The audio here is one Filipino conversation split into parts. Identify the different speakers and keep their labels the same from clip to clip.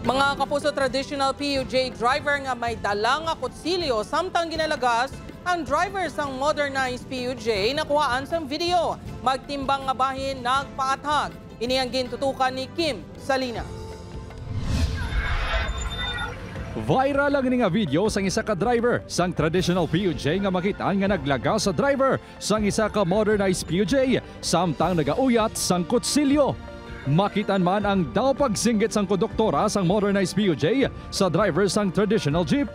Speaker 1: Mga kapuso, traditional PUJ driver nga may dalang nga kutsilyo samtang ginalagas ang driver sang modernized PUJ nakuhaan sa video. Magtimbang nga bahin nagpaathag. Ini ang gintutukan ni Kim Salinas.
Speaker 2: Viral ang nga video sang isa ka driver sang traditional PUJ nga makitaan nga naglaga sa driver sang isa ka modernized PUJ samtang nagauyat sang kutsilyo. Makitaan man ang daw pagsinggit sang konduktora sang modernized PUJ sa driver sang traditional jeep.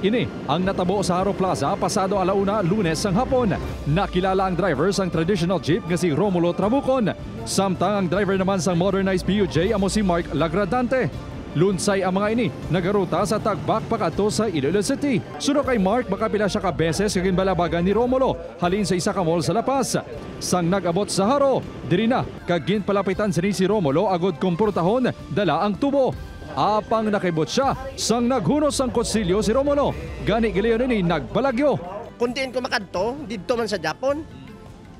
Speaker 2: Ini ang natabo sa Haro Plaza pasado alauna Lunes sang hapon. Nakilala ang driver sang traditional jeep nga si Romulo Trabucon. Samtang ang driver naman sang modernized PUJ amo si Mark Lagradante. Lunsay ang mga ini nagaruta sa Tagbak pakato sa Iloilo City. Suno kay Mark makapila siya ka beses kagin balabagan ni Romulo halin sa isa ka mall sa La Paz. Sang nag-abot sa Haro, diri na kagin palapitan sa ni si Romulo agod kumpurtahon dala ang tubo. Apang nakibot siya sang naghunos ang kutsilyo si Romulo. Gani giliyon ini nagbalagyo.
Speaker 3: Kundiin ko makadto didto man sa Japon.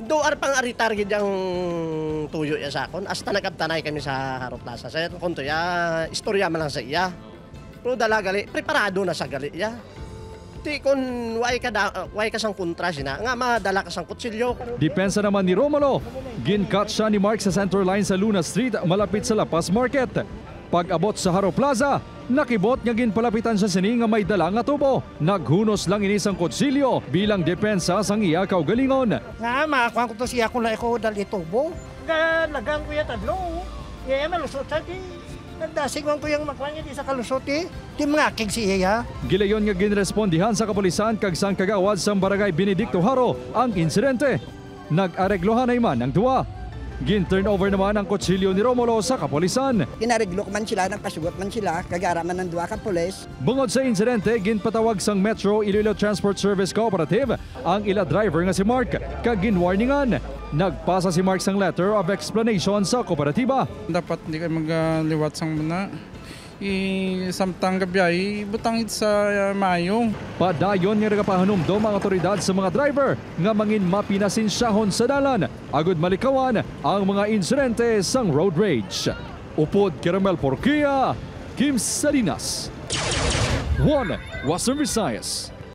Speaker 3: Doar pang aritargid ang tuyo ya sa akon. Hasta nagabtanay kami sa Haro Plaza. Sir, kunto ya, istorya man lang sa iya. Pero dala gali, preparado na sa gali ya. Ti kun way ka sang kontra sina, nga madala ka sang kutsilyo.
Speaker 2: Depensa naman ni Romulo. Gincut siya ni Mark sa center line sa Luna Street malapit sa La Paz Market. Pag-abot sa Haro Plaza, nakibot nga ginpalapitan sa sini nga may dala nga tubo. Naghunos lang inisang kutsilyo bilang depensa sang iya kaugalingon.
Speaker 4: Nga, makakuha ko to siya kung na ikaw dali tubo. Nga, lagang ko yung tadlo. Iya, malusot sa di. Nagdasigwan ko yung makuha niya di sa kalusot eh. Di mga kig si iya.
Speaker 2: Gilayon nga ginrespondihan sa kapulisan kag sang kagawad sa barangay Benedicto Haro ang insidente. Nag-areglohan na man ang duwa. Gin-turn over naman ang kutsilyo ni Romulo sa kapulisan.
Speaker 5: Inareglok man sila, nagpasugot man sila, kagara man ng duwa ka pulis.
Speaker 2: Bungod sa insidente, ginpatawag sang Metro Iloilo Transport Service Cooperative ang ila driver nga si Mark kag ginwarningan. Nagpasa si Mark sang letter of explanation sa kooperatiba.
Speaker 6: Dapat hindi kayo magliwat sang muna. Samtang gabi butang sa Mayo.
Speaker 2: Padayon nga nagapahanumdom ang otoridad sa mga driver nga mangin mapinasinsyahon sa dalan agud malikawan ang mga insidente sang road rage. Upod Caramel Porquia, Kim Salinas, One Western Visayas.